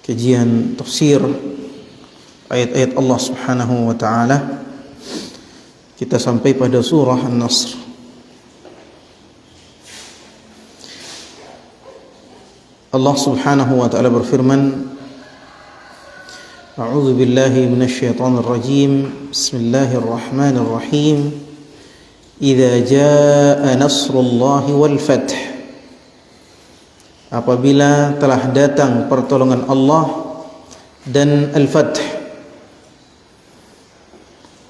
kajian tafsir ayat-ayat Allah Subhanahu wa taala. Kita sampai pada surah An-Nasr. Allah Subhanahu wa taala berfirman, A'udzu billahi minasy syaithanir rajim. Bismillahirrahmanirrahim. Idza jaa nasrullahi wal fath. Apabila telah datang pertolongan Allah dan al-fath.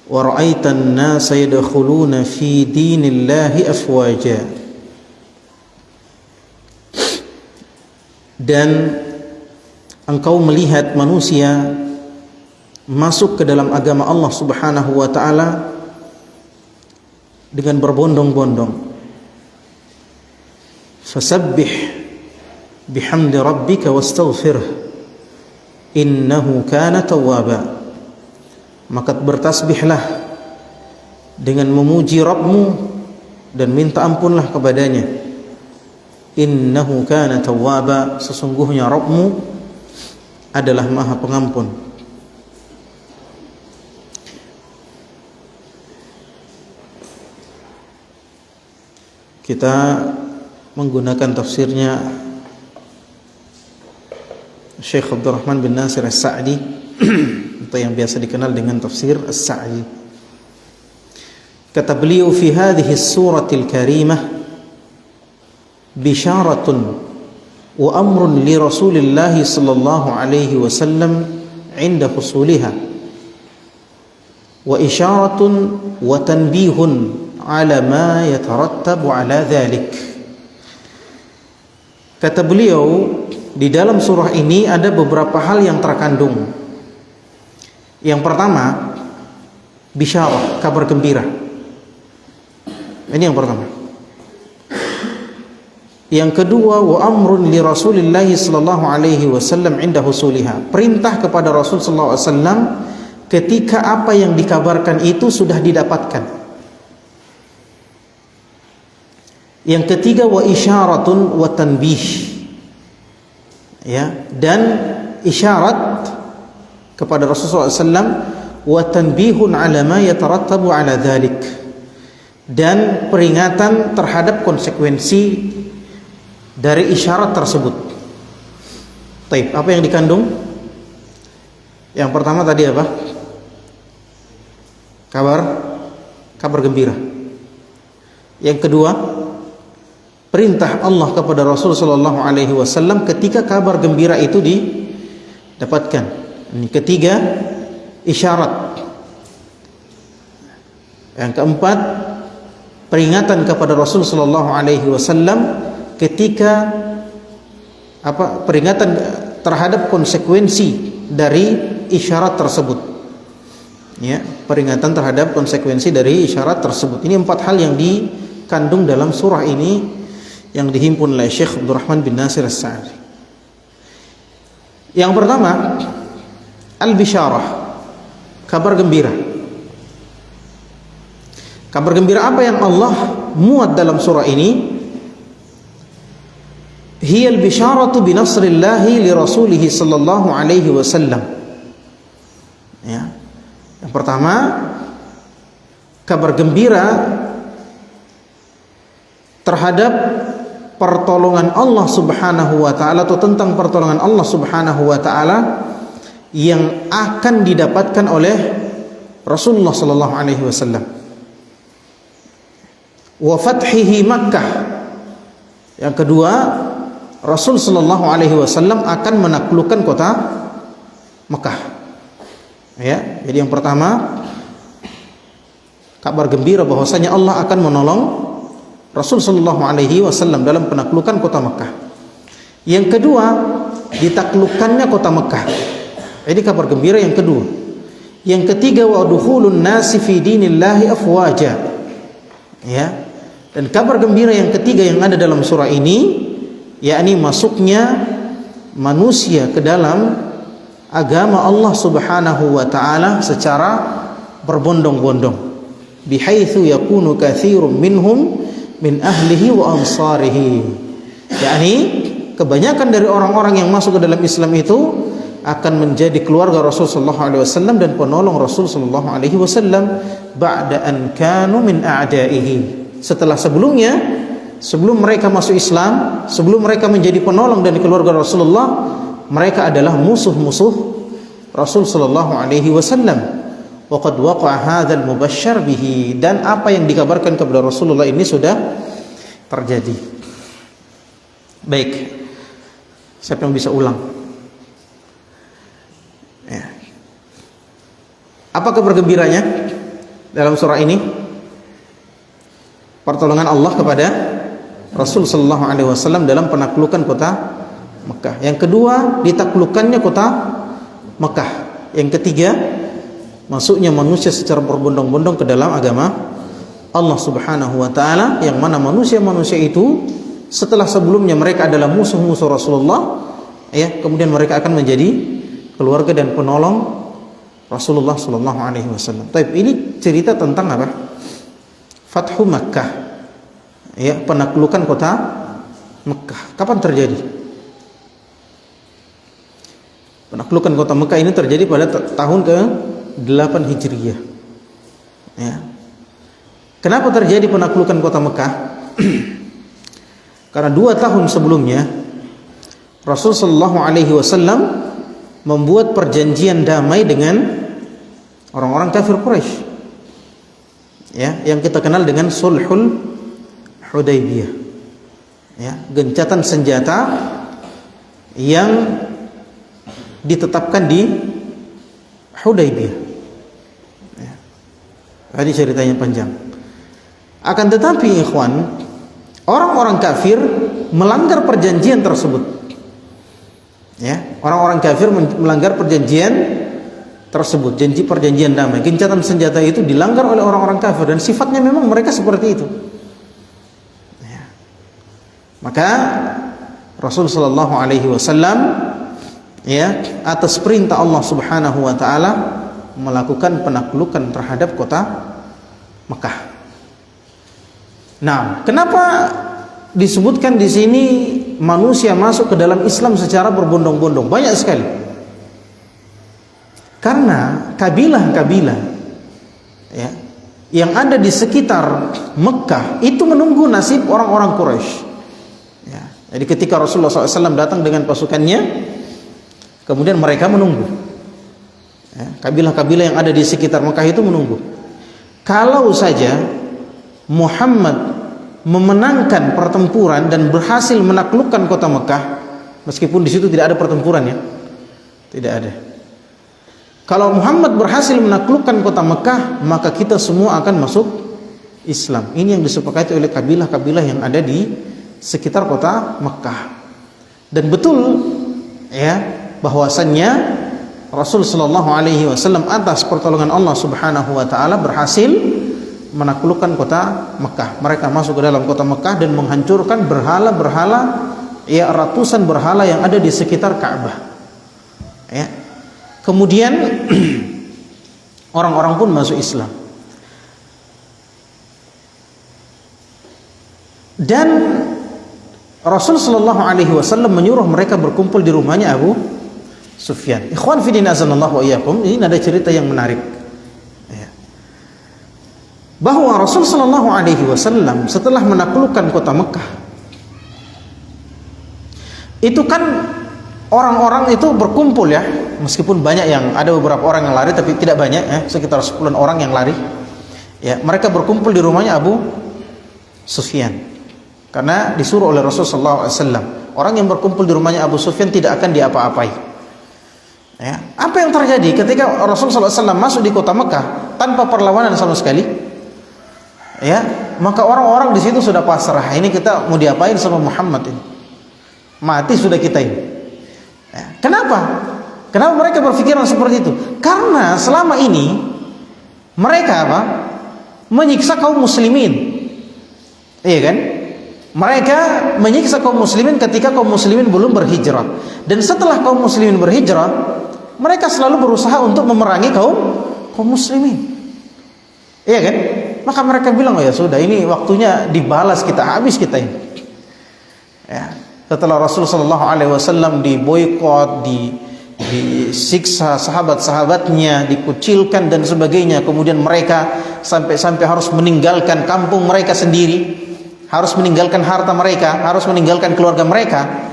Wa ra'aitan nasa yadkhuluna fi dinillahi afwaja. Dan engkau melihat manusia masuk ke dalam agama Allah Subhanahu wa taala dengan berbondong-bondong. Fasabbih bihamdi rabbika wastaghfirh innahu kana tawwaba. Maka bertasbihlah dengan memuji Rabbmu dan minta ampunlah kepadanya. Innahu kana tawwaba, sesungguhnya Rabbmu adalah Maha Pengampun. Kita menggunakan tafsirnya Syekh Abdurrahman bin Nasir As-Sa'di atau yang biasa dikenal dengan tafsir As-Sa'di. Kata beliau, fi hadhihi as-suratil karimah bisyaratun wa amrun li Rasulillah sallallahu alaihi wasallam 'inda husuliha wa isyaratun wa tanbihun 'ala ma yatarattabu 'ala dhalik. Kata beliau, di dalam surah ini ada beberapa hal yang terkandung. Yang pertama, bisyarah, kabar gembira. Ini yang pertama. Yang kedua, wa amrun li Rasulillah sallallahu alaihi wasallam 'inda husuliha. Perintah kepada Rasul sallallahu alaihi wasallam ketika apa yang dikabarkan itu sudah didapatkan. Yang ketiga, wa isyaratun wa tanbih. Ya, dan isyarat kepada Rasulullah SAW, wa tanbihun ala ma yatarattabu ala dhalik, dan peringatan terhadap konsekuensi dari isyarat tersebut. Taib, apa yang dikandung? Yang pertama tadi apa? Kabar gembira. Yang kedua, perintah Allah kepada Rasul sallallahu alaihi wasallam ketika kabar gembira itu didapatkan. Ini ketiga, isyarat. Yang keempat, peringatan kepada Rasul sallallahu alaihi wasallam ketika peringatan terhadap konsekuensi dari isyarat tersebut. Ya, peringatan terhadap konsekuensi dari isyarat tersebut. Ini empat hal yang dikandung dalam surah ini yang dihimpun oleh Syekh Abdurrahman bin Nasir As-Sa'di. Yang pertama, al-bisyarah, kabar gembira. Kabar gembira apa yang Allah muat dalam surah ini? Hiya al-bisyaratu bi nasrillahi li rasulih sallallahu alaihi wasallam. Ya. Yang pertama, kabar gembira terhadap pertolongan Allah Subhanahu wa taala, atau tentang pertolongan Allah Subhanahu wa taala yang akan didapatkan oleh Rasulullah sallallahu alaihi wasallam. Wa fathihi Makkah. Yang kedua, Rasul sallallahu alaihi wasallam akan menaklukkan kota Makkah. Ya, jadi yang pertama, kabar gembira bahwasanya Allah akan menolong Rasul sallallahu alaihi wasallam dalam penaklukan kota Makkah. Yang kedua, ditaklukkannya kota Makkah. Ini kabar gembira yang kedua. Yang ketiga, wa dukhulun nasi fi dinillahi afwaja. Ya. Dan kabar gembira yang ketiga yang ada dalam surah ini, yakni masuknya manusia ke dalam agama Allah Subhanahu wa taala secara berbondong-bondong. Bihaitsu yakunu katsirun minhum min ahlihi wa ansarihi. Yakni kebanyakan dari orang-orang yang masuk ke dalam Islam itu akan menjadi keluarga Rasul sallallahu alaihi wasallam dan penolong Rasul sallallahu alaihi wasallam ba'da an kanu min a'da'ihi. Setelah sebelum mereka masuk Islam, sebelum mereka menjadi penolong dari keluarga Rasulullah, mereka adalah musuh-musuh Rasul sallallahu alaihi wasallam. Wa qad waqa'a hadzal mubashshar bihi, dan apa yang dikabarkan kepada Rasulullah ini sudah terjadi. Baik. Siapa yang bisa ulang? Ya. Apa kabar gembiranya dalam surah ini? Pertolongan Allah kepada Rasul sallallahu alaihi wasallam dalam penaklukan kota Mekah. Yang kedua, ditaklukkannya kota Mekah. Yang ketiga, masuknya manusia secara berbondong-bondong ke dalam agama Allah Subhanahu wa taala, yang mana manusia-manusia itu setelah sebelumnya mereka adalah musuh-musuh Rasulullah, ya, kemudian mereka akan menjadi keluarga dan penolong Rasulullah sallallahu alaihi wasallam. Tapi ini cerita tentang apa? Fathu Makkah. Ya, penaklukan kota Mekah. Kapan terjadi? Penaklukan kota Mekah ini terjadi pada tahun ke-8 Hijriyah. Ya. Kenapa terjadi penaklukan kota Mekah? Karena 2 tahun sebelumnya Rasul sallallahu alaihi wasallam membuat perjanjian damai dengan orang-orang kafir Quraisy. Ya, yang kita kenal dengan Sulhul Hudaybiyah. Ya, gencatan senjata yang ditetapkan di Hudaybiyah. Ya. Ini ceritanya panjang. Akan tetapi ikhwan, orang-orang kafir melanggar perjanjian tersebut. Ya, orang-orang kafir melanggar perjanjian tersebut, perjanjian damai. Gencatan senjata itu dilanggar oleh orang-orang kafir dan sifatnya memang mereka seperti itu. Ya. Maka Rasul sallallahu alaihi wasallam, ya, atas perintah Allah Subhanahu wa taala melakukan penaklukan terhadap kota Mekah. Nah, kenapa disebutkan di sini manusia masuk ke dalam Islam secara berbondong-bondong? Banyak sekali. Karena kabilah-kabilah, ya, yang ada di sekitar Mekah itu menunggu nasib orang-orang Quraisy. Ya, jadi ketika Rasulullah SAW datang dengan pasukannya, kemudian mereka menunggu. Ya, kabilah-kabilah yang ada di sekitar Mekah itu menunggu. Kalau saja Muhammad memenangkan pertempuran dan berhasil menaklukkan kota Mekah, meskipun di situ tidak ada pertempuran, ya, tidak ada. Kalau Muhammad berhasil menaklukkan kota Mekah, maka kita semua akan masuk Islam. Ini yang disepakati oleh kabilah-kabilah yang ada di sekitar kota Mekah. Dan betul, ya, bahwasannya Rasul sallallahu alaihi wasallam atas pertolongan Allah Subhanahu wa taala berhasil menaklukkan kota Mekah. Mereka masuk ke dalam kota Mekah dan menghancurkan berhala-berhala, ya, ratusan berhala yang ada di sekitar Ka'bah. Ya. Kemudian orang-orang pun masuk Islam. Dan Rasul sallallahu alaihi wasallam menyuruh mereka berkumpul di rumahnya Abu Sufyan. Ikhwan fillah azanallahu wa iyyakum, ini ada cerita yang menarik. Bahwa Rasul sallallahu alaihi wasallam setelah menaklukkan kota Mekah, itu kan orang-orang itu berkumpul, ya, meskipun banyak yang ada beberapa orang yang lari, tapi tidak banyak, ya, sekitar 10 orang yang lari. Ya, mereka berkumpul di rumahnya Abu Sufyan karena disuruh oleh Rasul sallallahu alaihi wasallam. Orang yang berkumpul di rumahnya Abu Sufyan tidak akan diapa-apai. Ya, apa yang terjadi ketika Rasul sallallahu alaihi wasallam masuk di kota Mekah tanpa perlawanan sama sekali? Ya, maka orang-orang di situ sudah pasrah. Ini kita mau diapain sama Muhammad ini? Mati sudah kita ini. Ya, kenapa? Kenapa mereka berpikiran seperti itu? Karena selama ini mereka apa? Menyiksa kaum muslimin. Iya kan? Mereka menyiksa kaum muslimin ketika kaum muslimin belum berhijrah. Dan setelah kaum muslimin berhijrah, mereka selalu berusaha untuk memerangi kaum muslimin. Iya kan? Maka mereka bilang, oh ya sudah, ini waktunya dibalas kita, habis kita ini. Ya. Setelah Rasulullah sallallahu alaihi wasallam diboikot, disiksa sahabat-sahabatnya, dikucilkan dan sebagainya. Kemudian mereka sampai-sampai harus meninggalkan kampung mereka sendiri, harus meninggalkan harta mereka, harus meninggalkan keluarga mereka.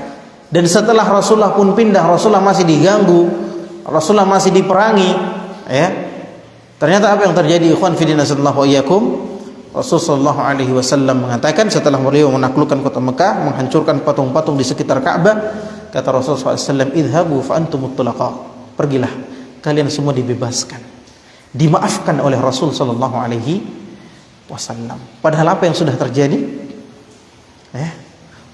Dan setelah Rasulullah pun pindah, Rasulullah masih diganggu, Rasulullah masih diperangi, ya. Ternyata apa yang terjadi, ikhwan fillah sallallahu iyyakum? Rasulullah sallallahu alaihi wasallam mengatakan setelah beliau menaklukkan kota Mekah, menghancurkan patung-patung di sekitar Ka'bah, kata Rasulullah SAW, idhabu fa antumut tulaqa, pergilah, kalian semua dibebaskan, dimaafkan oleh Rasul sallallahu alaihi wasallam. Padahal apa yang sudah terjadi?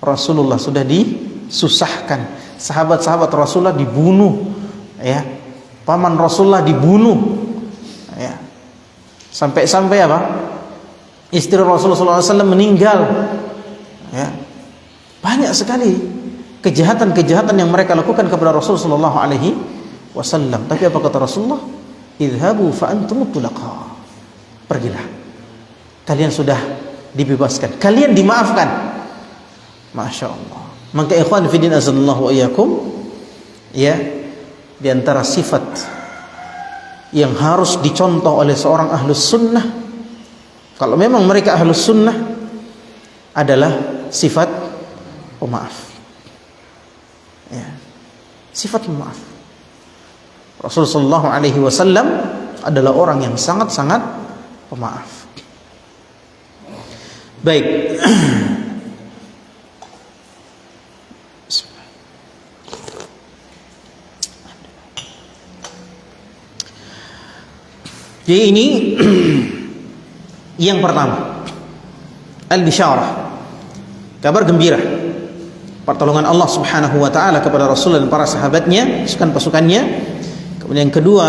Rasulullah sudah disusahkan, sahabat-sahabat Rasulullah dibunuh, ya. Paman Rasulullah dibunuh, ya. Sampai-sampai apa? Istri Rasulullah SAW meninggal, ya. Banyak sekali kejahatan-kejahatan yang mereka lakukan kepada Rasulullah SAW. Tapi apa kata Rasulullah? Idhabu fa antumut tulaqa, pergilah, kalian sudah dibebaskan, kalian dimaafkan. Masya Allah. Maka ikhwan fillah azallahu iyyakum, ya, di antara sifat yang harus dicontoh oleh seorang ahlus sunnah, kalau memang mereka ahlus sunnah, adalah sifat pemaaf, ya, sifat pemaaf. Rasulullah SAW adalah orang yang sangat-sangat pemaaf. Baik. Jadi ini yang pertama, al-bisyarah, kabar gembira, pertolongan Allah Subhanahu wa taala kepada Rasul dan para sahabatnya, pasukan-pasukannya. Kemudian yang kedua,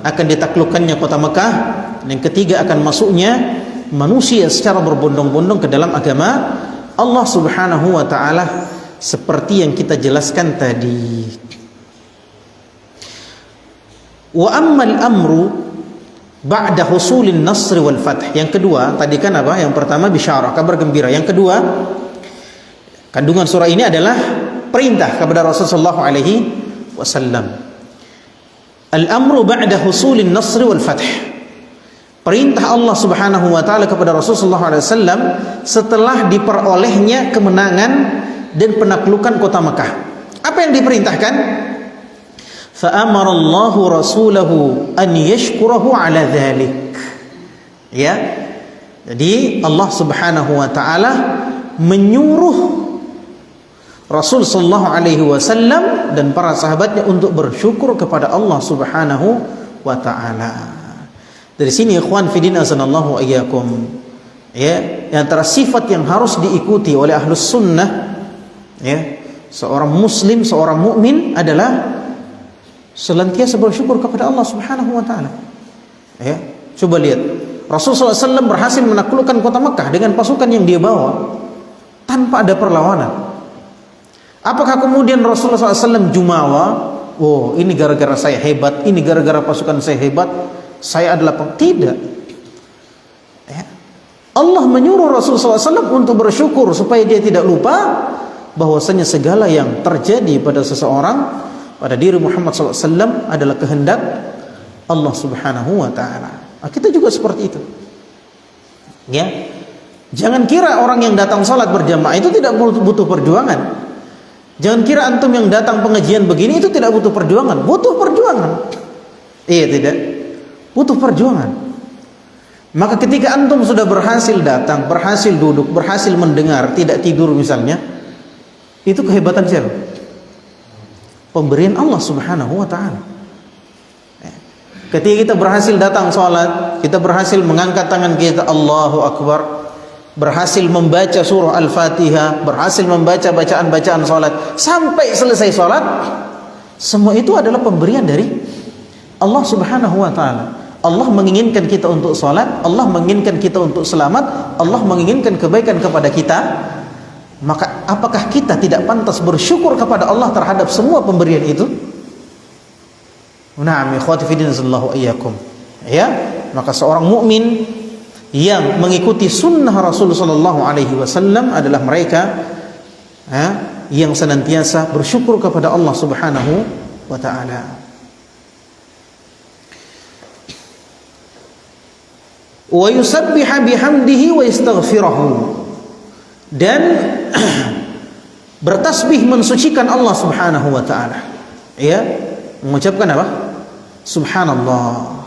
akan ditaklukkannya kota Mekah. Dan yang ketiga, akan masuknya manusia secara berbondong-bondong ke dalam agama Allah Subhanahu wa taala, seperti yang kita jelaskan tadi. Wa ammal amru ba'da husulin nasri wal fath. Yang kedua, tadi kan apa? Yang pertama bisyarah, kabar gembira. Yang kedua, kandungan surah ini adalah perintah kepada Rasulullah sallallahu alaihi wasallam. Al-amru ba'da husulin nasri wal fath. Perintah Allah Subhanahu wa taala kepada Rasulullah sallallahu alaihi wasallam setelah diperolehnya kemenangan dan penaklukan kota Mekah. Apa yang diperintahkan? فَأَمَرَ اللَّهُ رَسُولَهُ أَنْ يَشْكُرَهُ عَلَى ذَلِكَ. Ya, jadi Allah Subhanahu wa taala menyuruh Rasul sallallahu alaihi wasallam dan para sahabatnya untuk bersyukur kepada Allah Subhanahu wa taala. Dari sini ikhwan fillah azanallahu iyyakum, ya, antara sifat yang harus diikuti oleh ahlus sunnah, ya, seorang muslim, seorang mukmin adalah senantiasa bersyukur kepada Allah Subhanahu wa taala. Ya, coba lihat. Rasulullah SAW berhasil menaklukkan kota Mekah dengan pasukan yang dia bawa tanpa ada perlawanan. Apakah kemudian Rasulullah SAW jumawa? Oh, ini gara-gara saya hebat, ini gara-gara pasukan saya hebat, saya adalah tidak. Ya. Allah menyuruh Rasulullah SAW untuk bersyukur supaya dia tidak lupa bahwasanya segala yang terjadi pada seseorang, pada diri Muhammad SAW adalah kehendak Allah Subhanahu wa taala. Nah, kita juga seperti itu. Ya. Jangan kira orang yang datang salat berjamaah itu tidak butuh perjuangan. Jangan kira antum yang datang pengajian begini itu tidak butuh perjuangan. Butuh perjuangan. Iya, tidak? Butuh perjuangan. Maka ketika antum sudah berhasil datang, berhasil duduk, berhasil mendengar, tidak tidur misalnya, itu kehebatan siapa? Pemberian Allah Subhanahu wa taala. Ketika kita berhasil datang salat, kita berhasil mengangkat tangan kita Allahu Akbar, berhasil membaca surah Al-Fatihah, berhasil membaca bacaan-bacaan salat sampai selesai salat, semua itu adalah pemberian dari Allah Subhanahu wa taala. Allah menginginkan kita untuk salat, Allah menginginkan kita untuk selamat, Allah menginginkan kebaikan kepada kita. Maka apakah kita tidak pantas bersyukur kepada Allah terhadap semua pemberian itu? Na'am, ikhwati fillah sallallahu iyyakum. Ya, maka seorang mukmin yang mengikuti sunnah Rasul sallallahu alaihi wasallam adalah mereka yang senantiasa bersyukur kepada Allah Subhanahu wa ta'ala. Wa yusabbiha bihamdihi wa yastaghfirahu, dan bertasbih mensucikan Allah Subhanahu wa ta'ala, ya, mengucapkan apa? Subhanallah,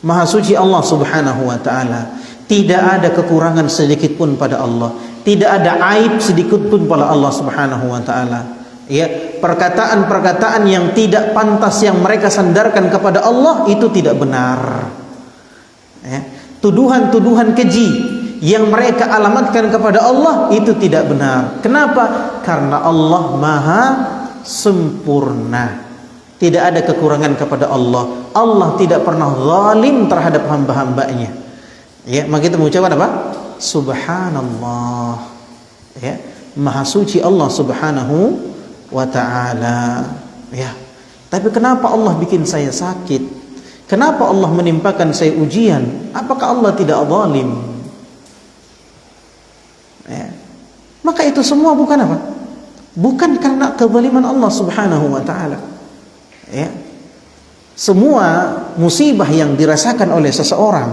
maha suci Allah Subhanahu wa ta'ala, tidak ada kekurangan sedikit pun pada Allah, tidak ada aib sedikit pun pada Allah Subhanahu wa ta'ala, ya. Perkataan-perkataan yang tidak pantas yang mereka sandarkan kepada Allah itu tidak benar, ya. Tuduhan-tuduhan keji yang mereka alamatkan kepada Allah itu tidak benar. Kenapa? Karena Allah maha sempurna, tidak ada kekurangan kepada Allah. Allah tidak pernah zalim terhadap hamba-hambanya, ya. Maka kita mengucapkan apa? Subhanallah, ya, maha suci Allah Subhanahu wa ta'ala, ya. Tapi kenapa Allah bikin saya sakit? Kenapa Allah menimpakan saya ujian? Apakah Allah tidak zalim? Ya. Maka itu semua bukan apa? Bukan karena kezaliman Allah Subhanahu wa ta'ala, ya. Semua musibah yang dirasakan oleh seseorang,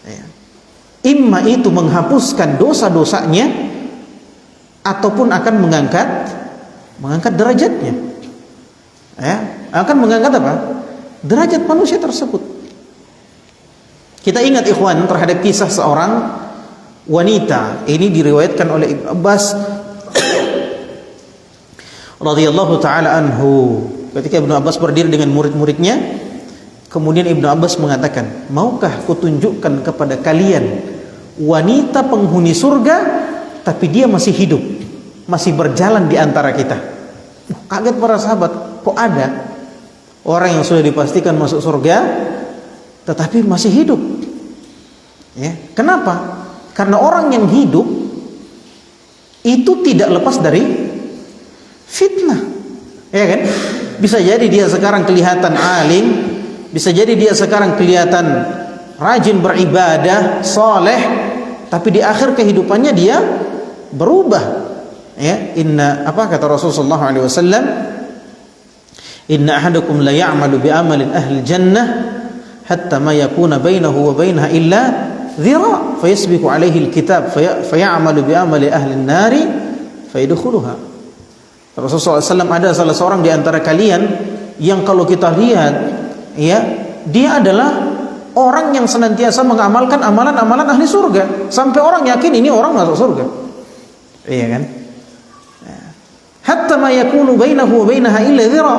ya, imma itu menghapuskan dosa-dosanya ataupun akan mengangkat derajatnya, ya. Akan mengangkat apa? Derajat manusia tersebut. Kita ingat ikhwan terhadap kisah seorang wanita, ini diriwayatkan oleh Ibnu Abbas radhiyallahu taala anhu. Ketika Ibnu Abbas berdiri dengan murid-muridnya, kemudian Ibnu Abbas mengatakan, maukah kutunjukkan kepada kalian wanita penghuni surga tapi dia masih hidup, masih berjalan di antara kita. Kaget para sahabat, kok ada orang yang sudah dipastikan masuk surga tetapi masih hidup, ya. Kenapa? Karena orang yang hidup itu tidak lepas dari fitnah, ya kan? Bisa jadi dia sekarang kelihatan alim, bisa jadi dia sekarang kelihatan rajin beribadah, saleh, tapi di akhir kehidupannya dia berubah, ya. Apa kata Rasulullah SAW? Inna ahadakum la ya'malu bi amalin ahli jannah hatta ma yakuna bainahu wa bainaha illa dhira fayasbiqu alaihi alkitab fayamalu bi amali ahli an-nari fayadkhuluha. Rasulullah SAW, ada salah seorang di antara kalian yang kalau kita lihat, ya, dia adalah orang yang senantiasa mengamalkan amalan-amalan ahli surga sampai orang yakin ini orang masuk surga, iya kan? Hatta ma yakunu bainahu wa bainaha illa dhira,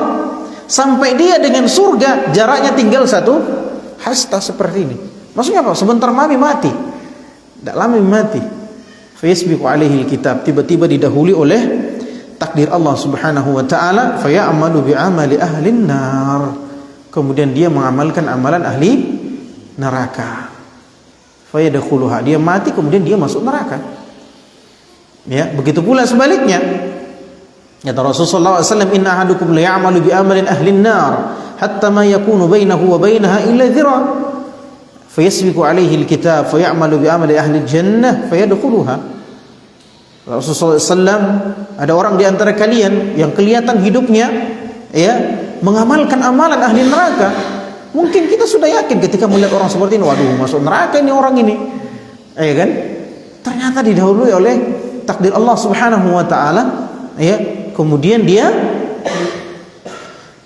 sampai dia dengan surga jaraknya tinggal satu hasta seperti ini. Maksudnya apa? Sebentar mati, tidak lama mati. Fayasbiqu alaihi alkitab, tiba-tiba didahului oleh takdir Allah Subhanahu wa ta'ala, fayamalu bi amali ahli nar, kemudian dia mengamalkan amalan ahli neraka. Fayadkhuluha, dia mati kemudian dia masuk neraka, ya. Begitu pula sebaliknya, kata Rasulullah SAW, inna ahadukum la ya'malu bi amalin ahli nar hatta ma yakunu bainahu wa bainaha illa dhira fayasbiqu alaihi alkitab fayamalu bi amali ahli jannah fayadkhuluha. Rasulullah SAW, ada orang di antara kalian yang kelihatan hidupnya, ya, mengamalkan amalan ahli neraka. Mungkin kita sudah yakin ketika melihat orang seperti ini, waduh, masuk neraka ini orang ini, ya kan? Ternyata didahului oleh takdir Allah Subhanahu wa ta'ala, ya. Kemudian dia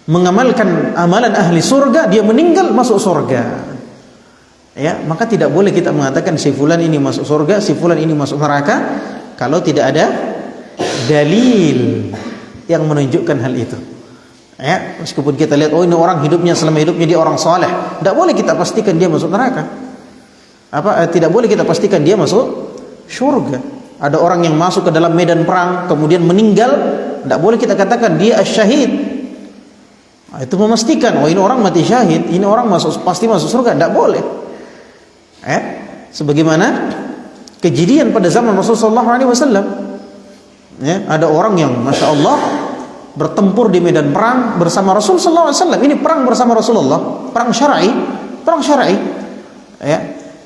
mengamalkan amalan ahli surga, dia meninggal masuk surga, ya. Maka tidak boleh kita mengatakan si fulan ini masuk surga, si fulan ini masuk neraka kalau tidak ada dalil yang menunjukkan hal itu, ya. Meskipun kita lihat, oh ini orang hidupnya selama hidupnya dia orang saleh, tidak boleh kita pastikan dia masuk neraka. Tidak boleh kita pastikan dia masuk surga. Ada orang yang masuk ke dalam medan perang kemudian meninggal, tidak boleh kita katakan dia asyahid. Itu memastikan, oh ini orang mati syahid, ini orang pasti masuk surga, tidak boleh. Sebagaimana kejadian pada zaman Rasulullah SAW, ya, ada orang yang masya Allah bertempur di medan perang bersama Rasulullah SAW. Ini perang bersama Rasulullah, perang syar'i, ya.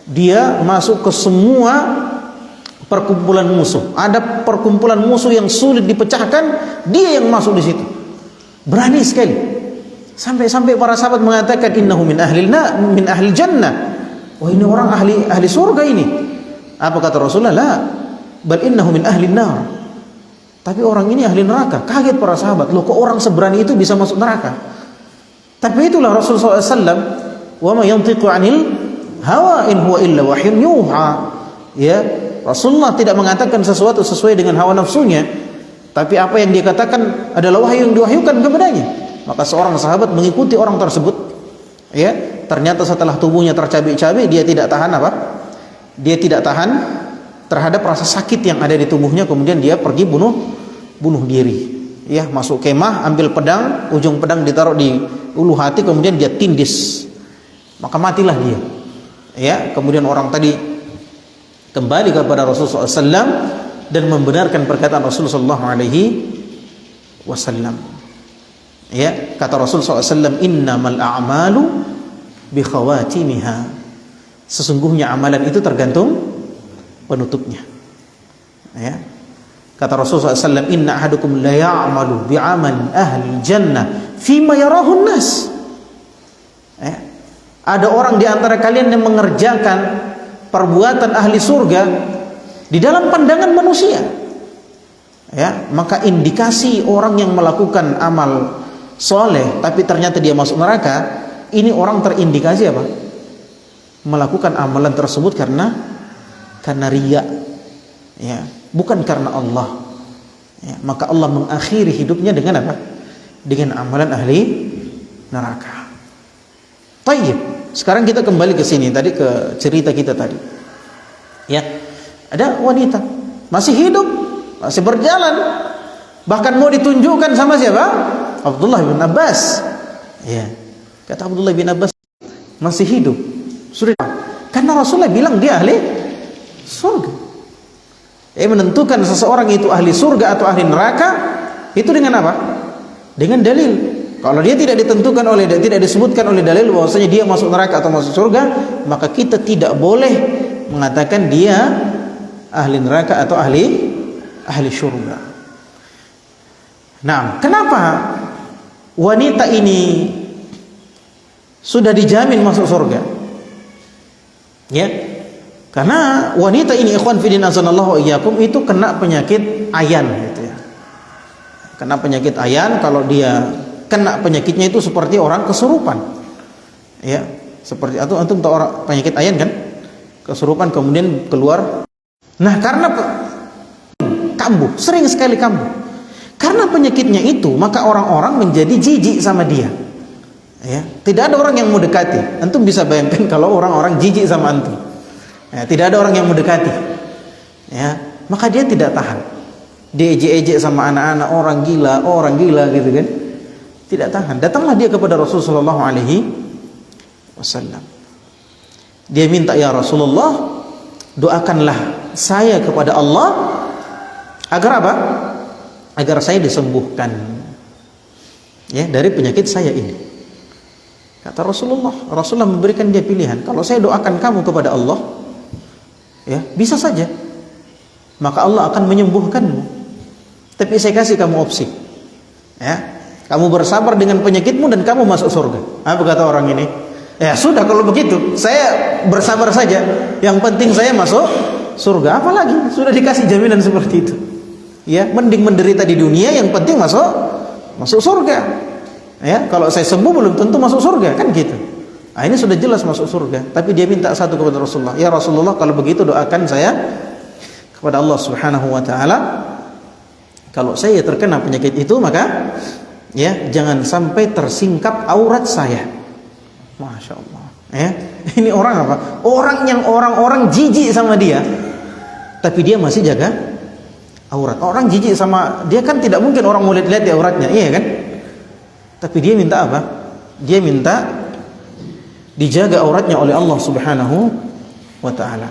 Dia masuk ke semua perkumpulan musuh. Ada perkumpulan musuh yang sulit dipecahkan, dia yang masuk di situ. Berani sekali. Sampai para sahabat mengatakan innahu min ahli jannah. Wah, ini orang ahli surga ini. Apa kata Rasulullah? La, bal innahu min ahli nar. Tapi orang ini ahli neraka. Kaget para sahabat. Loh, kok orang seberani itu bisa masuk neraka? Tapi itulah Rasulullah SAW. Wa ma yantiqu 'anil hawa in huwa illa wahyun yuha. Ya, Rasulullah tidak mengatakan sesuatu sesuai dengan hawa nafsunya, tapi apa yang dia katakan adalah wahyu yang diwahyukan kepadanya. Maka seorang sahabat mengikuti orang tersebut. Ya, ternyata setelah tubuhnya tercabik-cabik, dia tidak tahan apa? Dia tidak tahan terhadap rasa sakit yang ada di tubuhnya, kemudian dia pergi bunuh diri. Ya, masuk kemah, ambil pedang, ujung pedang ditaruh di ulu hati, kemudian dia tindis. Maka matilah dia. Ya, kemudian orang tadi kembali kepada Rasulullah SAW dan membenarkan perkataan Rasulullah SAW. Ya, kata Rasulullah SAW, innamal a'malu bi khawatimiha. Sesungguhnya amalan itu tergantung penutupnya. Ya, kata Rasulullah SAW, inna ahadukum la ya'malu bi'amal ahli jannah fima yarahu nas. Ya, ada orang di antara kalian yang mengerjakan perbuatan ahli surga di dalam pandangan manusia. Ya, maka indikasi orang yang melakukan amal soleh tapi ternyata dia masuk neraka, ini orang terindikasi apa? Melakukan amalan tersebut karena riya, ya, bukan karena Allah. Ya, maka Allah mengakhiri hidupnya dengan apa? Dengan amalan ahli neraka. Tayyib. Sekarang kita kembali ke sini tadi, ke cerita kita tadi. Ya, ada wanita masih hidup, masih berjalan, bahkan mau ditunjukkan sama siapa? Abdullah bin Abbas. Ya, kata Abdullah bin Abbas, masih hidup. Sudah, karena Rasulullah bilang dia ahli surga. Menentukan seseorang itu ahli surga atau ahli neraka itu dengan apa? Dengan dalil. Kalau dia tidak disebutkan oleh dalil bahwasanya dia masuk neraka atau masuk surga, maka kita tidak boleh mengatakan dia ahli neraka atau ahli surga. Nah, kenapa wanita ini sudah dijamin masuk surga? Ya, karena wanita ini, ikhwan fillah azanallahu wa iyyakum, itu kena penyakit ayan gitu ya. Kena penyakit ayan. Kalau dia kena penyakitnya itu seperti orang kesurupan. Ya, seperti antum tahu orang penyakit ayan kan? Kesurupan kemudian keluar. Nah, karena kambuh, sering sekali kambuh. Karena penyakitnya itu, maka orang-orang menjadi jijik sama dia. Ya, tidak ada orang yang mau dekati. Antum bisa bayangkan kalau orang-orang jijik sama antum. Ya, tidak ada orang yang mau dekati. Ya, maka dia tidak tahan. Dia ejek-ejek sama anak-anak, orang gila gitu kan. Tidak tahan. Datanglah dia kepada Rasulullah SAW. Dia minta, ya Rasulullah, doakanlah saya kepada Allah agar apa? Agar saya disembuhkan, ya, dari penyakit saya ini. Kata Rasulullah memberikan dia pilihan. Kalau saya doakan kamu kepada Allah, ya, bisa saja, maka Allah akan menyembuhkanmu. Tapi saya kasih kamu opsi, ya, kamu bersabar dengan penyakitmu dan kamu masuk surga. Apa kata orang ini? Ya sudah, kalau begitu saya bersabar saja. Yang penting saya masuk surga. Apalagi sudah dikasih jaminan seperti itu. Ya, mending menderita di dunia, yang penting masuk surga. Ya, kalau saya sembuh belum tentu masuk surga, kan gitu. Nah, ini sudah jelas masuk surga. Tapi dia minta satu kepada Rasulullah. Ya Rasulullah, kalau begitu doakan saya kepada Allah Subhanahu wa taala, kalau saya terkena penyakit itu, maka ya jangan sampai tersingkap aurat saya. Masya Allah. Ya, ini orang apa? Orang yang orang-orang jijik sama dia, tapi dia masih jaga aurat. Orang jijik sama dia kan tidak mungkin orang mau lihat di auratnya, iya kan? Tapi dia minta apa? Dia minta dijaga auratnya oleh Allah Subhanahu wa taala.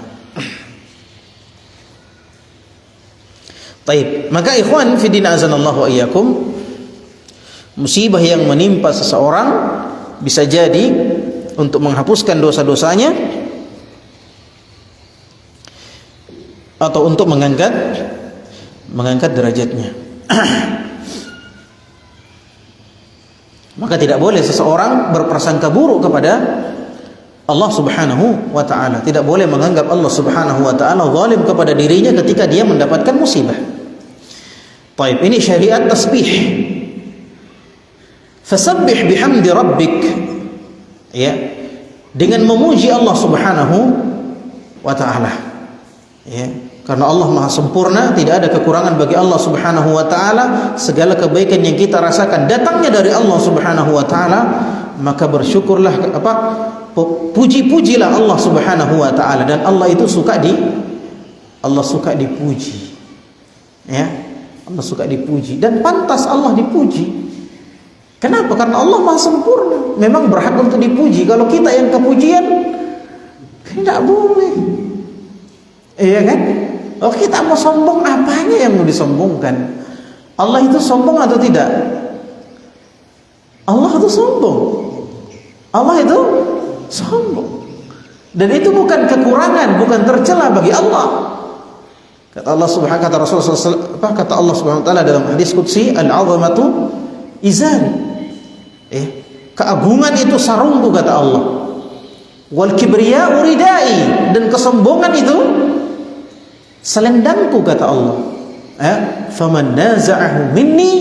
Baik, maka ikhwan fi din azanallahu wa iyyakum, musibah yang menimpa seseorang bisa jadi untuk menghapuskan dosa-dosanya atau untuk mengangkat derajatnya. Maka tidak boleh seseorang berprasangka buruk kepada Allah Subhanahu wa ta'ala. Tidak boleh menganggap Allah Subhanahu wa ta'ala zalim kepada dirinya ketika dia mendapatkan musibah. Baik, ini syariat tasbih. Fasabbih bihamdi rabbik. Ya, dengan memuji Allah Subhanahu wa ta'ala. Ya, karena Allah Maha sempurna, tidak ada kekurangan bagi Allah Subhanahu wa ta'ala. Segala kebaikan yang kita rasakan datangnya dari Allah Subhanahu wa ta'ala, maka bersyukurlah, puji-pujilah Allah Subhanahu wa ta'ala. Dan Allah itu suka dipuji. Ya, Allah suka dipuji dan pantas Allah dipuji. Kenapa? Karena Allah Maha sempurna, memang berhak untuk dipuji. Kalau kita yang kepujian, tidak boleh. Iya kan? Oh, kita mau sombong, apanya yang mau disombongkan? Allah itu sombong atau tidak? Allah itu sombong. Allah itu sombong. Dan itu bukan kekurangan, bukan tercela bagi Allah. Kata Allah Subhanahu, kata Rasulullah, kata Allah Subhanahu wa taala dalam hadis qudsi, al-'azamatu izari. Keagungan itu sarungku, kata Allah. Wal kibriya'u ridai, dan kesombongan itu selendangku, kata Allah. Faman naza'ahu minni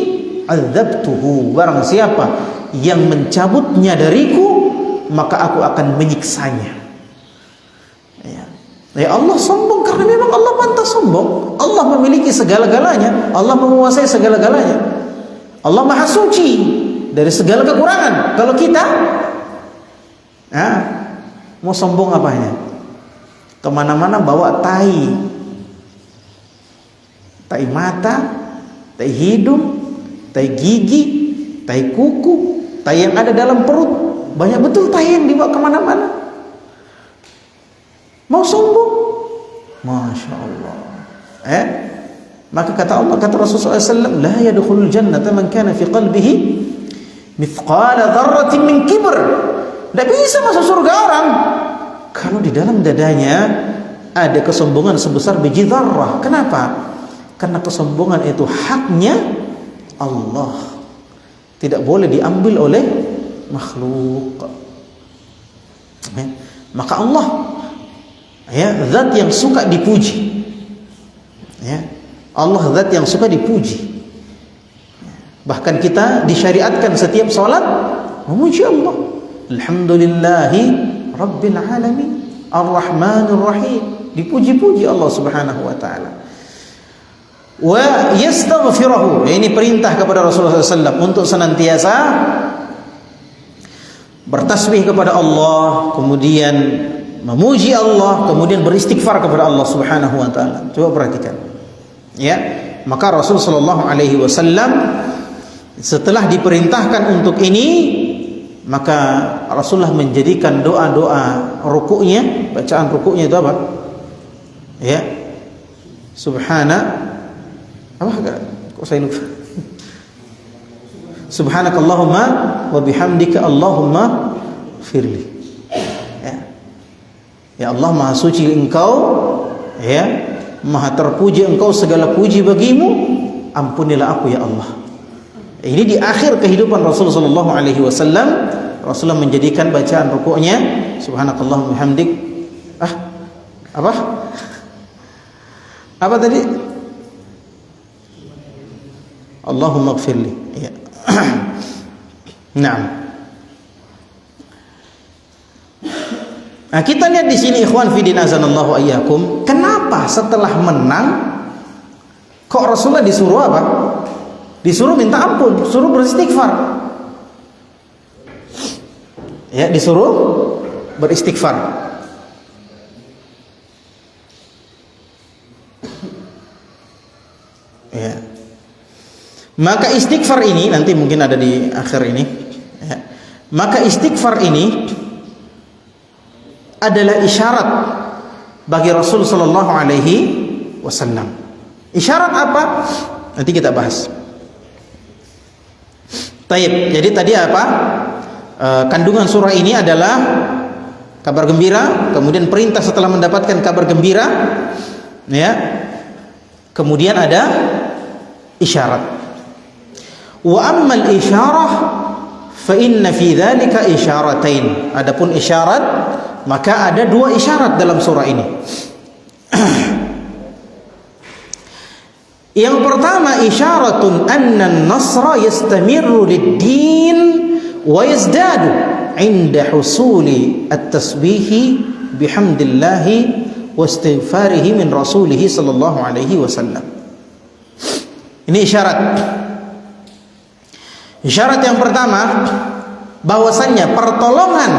'adzabtuhu. Barang siapa yang mencabutnya dariku, maka aku akan menyiksanya. Ya, Allah sombong karena memang Allah pantas sombong. Allah memiliki segala-galanya, Allah menguasai segala-galanya. Allah Maha suci dari segala kekurangan. Kalau kita mau sombong apanya? Kemana-mana bawa tai mata, tai hidung, tai gigi, tai kuku, tai yang ada dalam perut. Banyak betul tai yang dibawa kemana-mana. Mau sombong? Masya Allah. Maka kata Allah, kata Rasulullah SAW, la yadkhulul jannata man kana fi qalbihi mithqala dzarratin min kibr. Tidak bisa masuk surga orang kalau di dalam dadanya ada kesombongan sebesar biji dzarrah. Kenapa? Karena kesombongan itu haknya Allah, tidak boleh diambil oleh makhluk. Maka Allah, zat yang suka dipuji. Allah zat yang suka dipuji. Bahkan kita disyariatkan setiap salat memuji Allah. Alhamdulillahi rabbil alamin, arrahmanir rahim. Dipuji-puji Allah Subhanahu wa taala. Wa yastaghfiruhu. Ini perintah kepada Rasulullah SAW untuk senantiasa bertasbih kepada Allah, kemudian memuji Allah, kemudian beristighfar kepada Allah Subhanahu wa taala. Coba perhatikan. Ya, maka Rasul sallallahu alaihi wasallam setelah diperintahkan untuk ini, maka Rasulullah menjadikan doa-doa rukuknya, bacaan rukuknya itu apa? Ya. Kok saya lupa? Subhanakallahumma wa bihamdika Allahumma firli. Ya Allah, Maha suci Engkau, ya, Maha terpuji Engkau, segala puji bagimu, ampunilah aku ya Allah. Ini di akhir kehidupan Rasulullah sallallahu alaihi wasallam, Rasulullah menjadikan bacaan rukuknya subhanakallahumma bihamdik. Apa tadi? Allahumma ighfirli. Ya. Naam. Nah, kita lihat di sini ikhwan fillah azanallahu ayyakum, kenapa setelah menang kok Rasulullah disuruh apa? Disuruh minta ampun, disuruh beristighfar. Ya, disuruh beristighfar. Ya. Maka istighfar ini nanti mungkin ada di akhir ini. Ya. Maka istighfar ini adalah isyarat bagi Rasul sallallahu alaihi wasallam. Isyarat apa? Nanti kita bahas. Taib. Jadi tadi apa? Kandungan surah ini adalah kabar gembira, kemudian perintah setelah mendapatkan kabar gembira, ya. Kemudian ada isyarat. Wa ammal isyarah fa inna fi dzalika isyaratain. Adapun isyarat, maka ada dua isyarat dalam surah ini. Yang pertama, isyaratun anna an-nasra yastamirru lid-din wa yazdadu 'inda husuli at-tasbih bihamdillahi wa istighfarihi min rasulih sallallahu alaihi wasallam. Ini isyarat. Isyarat yang pertama, bahwasannya pertolongan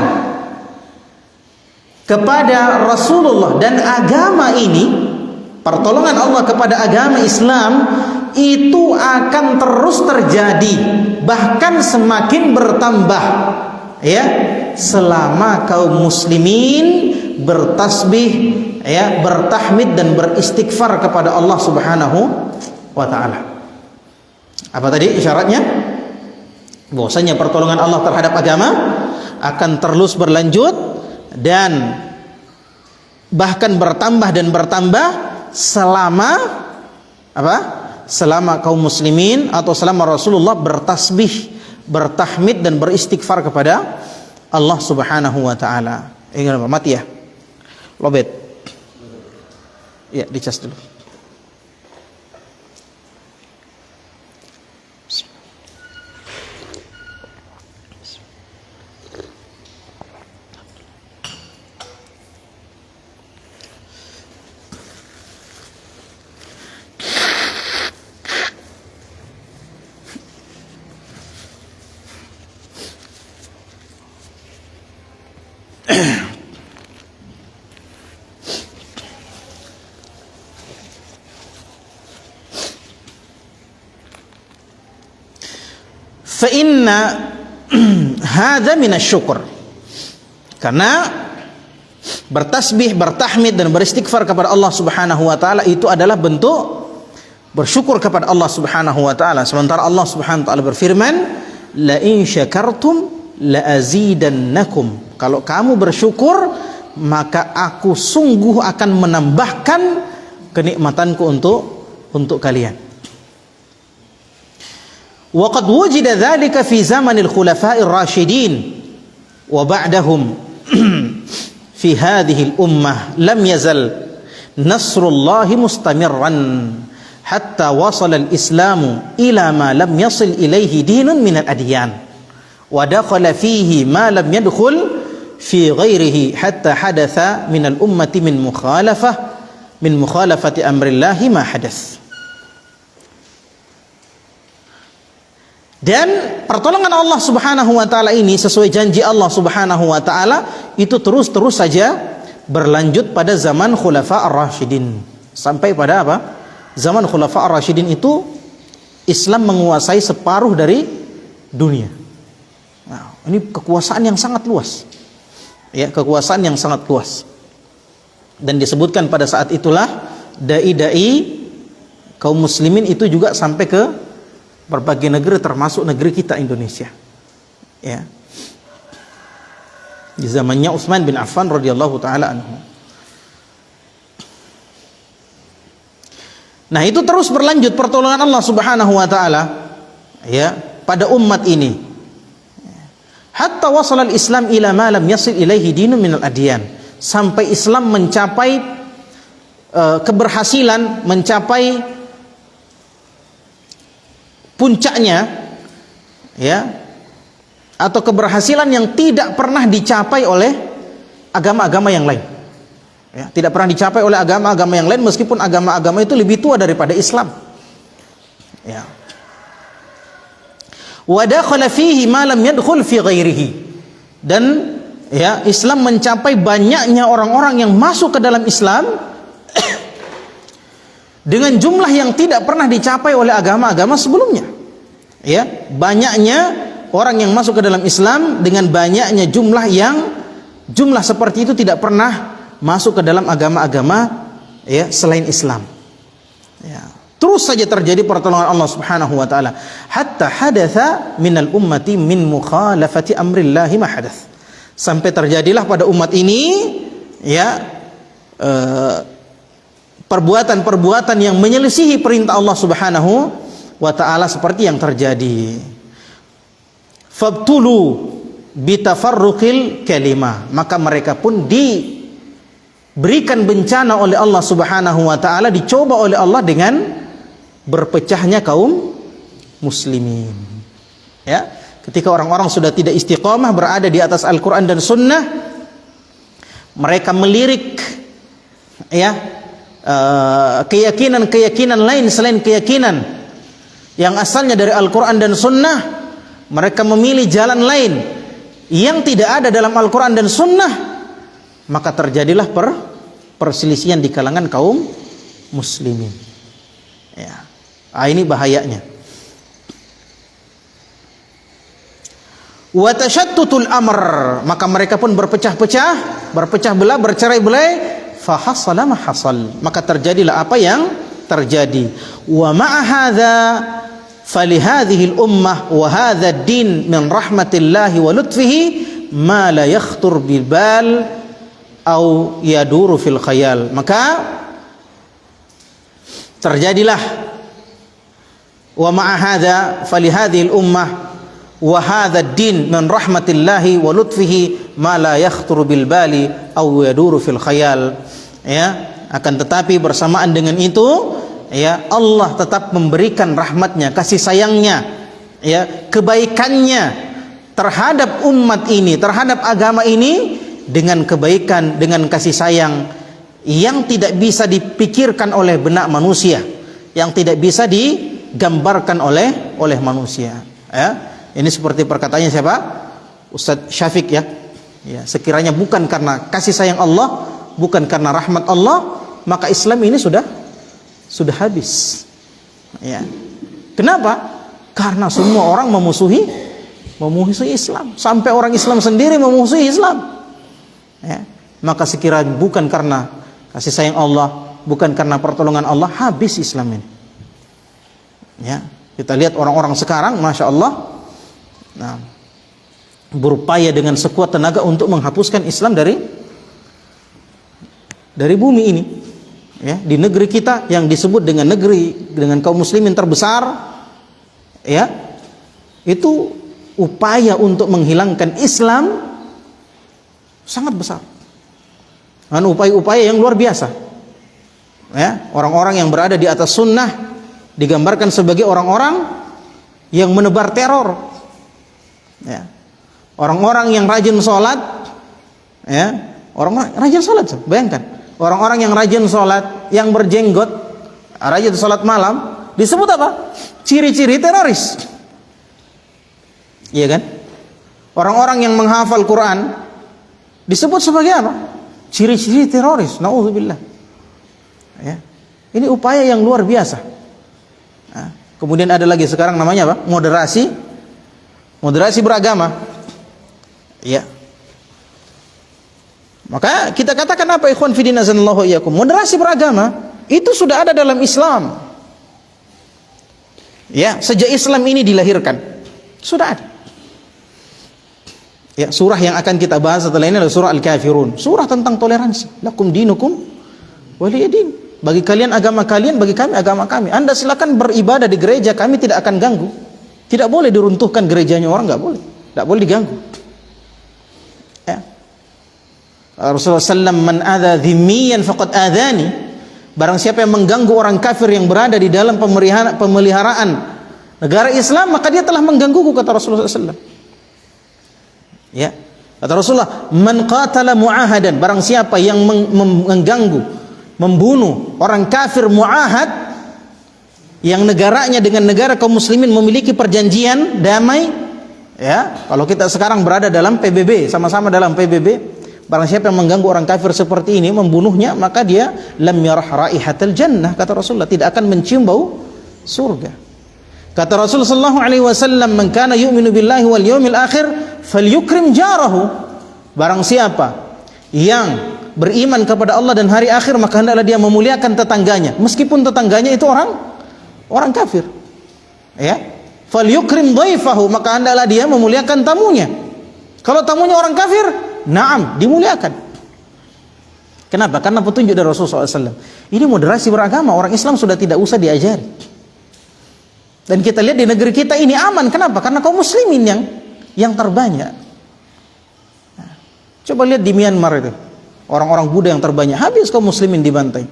kepada Rasulullah dan agama ini, pertolongan Allah kepada agama Islam itu akan terus terjadi, bahkan semakin bertambah, ya, selama kaum muslimin bertasbih, ya, bertahmid dan beristighfar kepada Allah Subhanahu wa taala. Apa tadi isyaratnya? Bahwasanya pertolongan Allah terhadap agama akan terus berlanjut dan bahkan bertambah dan bertambah selama apa? Selama kaum muslimin atau selama Rasulullah bertasbih, bertahmid dan beristighfar kepada Allah Subhanahu wa taala. Ingat mati ya. Lobet. Ya, dicas dulu. Fa inna hadza minasyukur. Karena bertasbih, bertahmid dan beristighfar kepada Allah Subhanahu wa taala itu adalah bentuk bersyukur kepada Allah Subhanahu wa taala. Sementara Allah Subhanahu wa taala berfirman, la in syakartum la azidannakum. Kalau kamu bersyukur, maka aku sungguh akan menambahkan kenikmatanku untuk kalian. Wa qad wujida dzalika fi zamanil khulafa'ir rasyidin wa ba'dahum fi hadhihi al-ummah lam yazal nasrullahi mustamirran hatta wasala al-islamu ila ma lam yasil ilayhi dinun min al-adyan wa dakhala fihi ma lam yadkhul fi ghairihi hatta hadatha min al-ummati min mukhalafati amrillahi ma hadath. Dan pertolongan Allah Subhanahu wa taala ini sesuai janji Allah Subhanahu wa taala itu terus saja berlanjut pada zaman Khulafa ar-Rasyidin. Sampai pada apa? Zaman Khulafa ar-Rasyidin itu Islam menguasai separuh dari dunia. Nah, ini kekuasaan yang sangat luas. Ya, kekuasaan yang sangat luas. Dan disebutkan pada saat itulah dai-dai kaum muslimin itu juga sampai ke berbagai negeri termasuk negeri kita Indonesia. Ya. Di zamannya Utsman bin Affan radhiyallahu taala anhu. Nah, itu terus berlanjut pertolongan Allah Subhanahu wa taala ya pada umat ini. Hatta wasala al-Islam ila ma lam yasil ilaihi dinun minal adyan. Sampai Islam mencapai keberhasilan, mencapai puncaknya, ya, atau keberhasilan yang tidak pernah dicapai oleh agama-agama yang lain. Ya, tidak pernah dicapai oleh agama-agama yang lain meskipun agama-agama itu lebih tua daripada Islam. Ya. Wa dakhala fihi ma lam yadkhul fi ghairihi. Dan ya, Islam mencapai banyaknya orang-orang yang masuk ke dalam Islam dengan jumlah yang tidak pernah dicapai oleh agama-agama sebelumnya. Ya, banyaknya orang yang masuk ke dalam Islam dengan banyaknya jumlah seperti itu tidak pernah masuk ke dalam agama-agama ya selain Islam. Ya, terus saja terjadi pertolongan Allah Subhanahu wa taala hatta hadatsa minal ummati min mukhalafati amrillahi ma hadath. Sampai terjadilah pada umat ini ya perbuatan-perbuatan yang menyelisihi perintah Allah Subhanahu wa ta'ala seperti yang terjadi. fabtulu bitafarruqil kalimah, maka mereka pun diberikan bencana oleh Allah Subhanahu wa taala, dicoba oleh Allah dengan berpecahnya kaum muslimin. Ya, ketika orang-orang sudah tidak istiqamah berada di atas Al-Qur'an dan Sunnah, mereka melirik ya keyakinan-keyakinan lain selain keyakinan yang asalnya dari Al-Qur'an dan Sunnah. Mereka memilih jalan lain yang tidak ada dalam Al-Quran dan Sunnah, maka terjadilah perselisihan di kalangan kaum muslimin. Ya, ini bahayanya. Wa tashattutul amr, maka mereka pun berpecah belah, bercerai-berai. Fa hasala ma hasal, maka terjadilah apa yang terjadi. Wa ma'a hadza فلهذه الأمة وهذا الدين من رحمة الله ولطفه ما لا يخطر بالبال أو يدور في الخيال. Maka terjadilah wa ma'a hadza falihadhihi al-ummah wa hadha ad-din min rahmatillahi wa lutfihi ma la yakhthuru bil bali aw yaduru fil khayal. Ya, akan tetapi bersamaan dengan itu, ya, Allah tetap memberikan rahmatnya, kasih sayangnya, ya, kebaikannya terhadap umat ini, terhadap agama ini, dengan kebaikan, dengan kasih sayang yang tidak bisa dipikirkan oleh benak manusia, yang tidak bisa digambarkan oleh manusia. Ya, ini seperti perkataannya siapa? Ustadz Syafiq, ya. Ya, sekiranya bukan karena kasih sayang Allah, bukan karena rahmat Allah, maka Islam ini sudah habis. Ya. Kenapa? Karena semua orang memusuhi Islam, sampai orang Islam sendiri memusuhi Islam. Ya. Maka sekiranya bukan karena kasih sayang Allah, bukan karena pertolongan Allah, habis Islam ini. Ya. Kita lihat orang-orang sekarang, masya Allah, nah, berupaya dengan sekuat tenaga untuk menghapuskan Islam dari bumi ini. Ya, di negeri kita yang disebut dengan kaum muslimin terbesar, ya, itu upaya untuk menghilangkan Islam sangat besar, dan upaya-upaya yang luar biasa. Ya, orang-orang yang berada di atas sunnah digambarkan sebagai orang-orang yang menebar teror. Ya, orang-orang yang rajin sholat, ya, orang-orang rajin sholat, bayangkan. Orang-orang yang rajin sholat, yang berjenggot, rajin sholat malam, disebut apa? Ciri-ciri teroris. Iya kan? Orang-orang yang menghafal Quran disebut sebagai apa? Ciri-ciri teroris. Na'udzubillah. Ya. Ini upaya yang luar biasa. Nah, kemudian ada lagi sekarang namanya apa? Moderasi beragama. Ya. Maka kita katakan apa, ikhwan fillah azanallahu iyyakum, moderasi beragama itu sudah ada dalam Islam. Ya, sejak Islam ini dilahirkan sudah ada. Ya, surah yang akan kita bahas setelah ini adalah surah Al-Kafirun, surah tentang toleransi. Lakum dinukum waliyadin. Bagi kalian agama kalian, bagi kami agama kami. Anda silakan beribadah di gereja, kami tidak akan ganggu. Tidak boleh diruntuhkan gerejanya orang, enggak boleh. Enggak boleh diganggu. Ya. Rasulullah sallallahu man adza dhimmiyan faqad adhani. Barang siapa yang mengganggu orang kafir yang berada di dalam pemeliharaan negara Islam, maka dia telah menggangguku, kata Rasulullah sallallahu. Ya. Kata Rasulullah, man qatala mu'ahadan, barang siapa yang mengganggu, membunuh orang kafir mu'ahad yang negaranya dengan negara kaum muslimin memiliki perjanjian damai, ya. Kalau kita sekarang berada dalam PBB, sama-sama dalam PBB, barang siapa yang mengganggu orang kafir seperti ini, membunuhnya, maka dia lam yarah raihatal jannah, kata Rasulullah, tidak akan mencium bau surga. Kata Rasulullah sallallahu alaihi wasallam, man kana yu'minu billahi wal yawmil akhir falyukrim jarahu. Barang siapa yang beriman kepada Allah dan hari akhir, maka hendaklah dia memuliakan tetangganya, meskipun tetangganya itu orang kafir. Ya, falyukrim dhaifahu, maka hendaklah dia memuliakan tamunya. Kalau tamunya orang kafir, na'am, dimuliakan. Kenapa? Karena petunjuk dari Rasulullah SAW. Ini moderasi beragama, orang Islam sudah tidak usah diajari. Dan kita lihat di negeri kita ini aman. Kenapa? Karena kaum muslimin yang yang terbanyak. Nah, coba lihat di Myanmar itu, orang-orang Buddha yang terbanyak, habis kaum muslimin dibantai.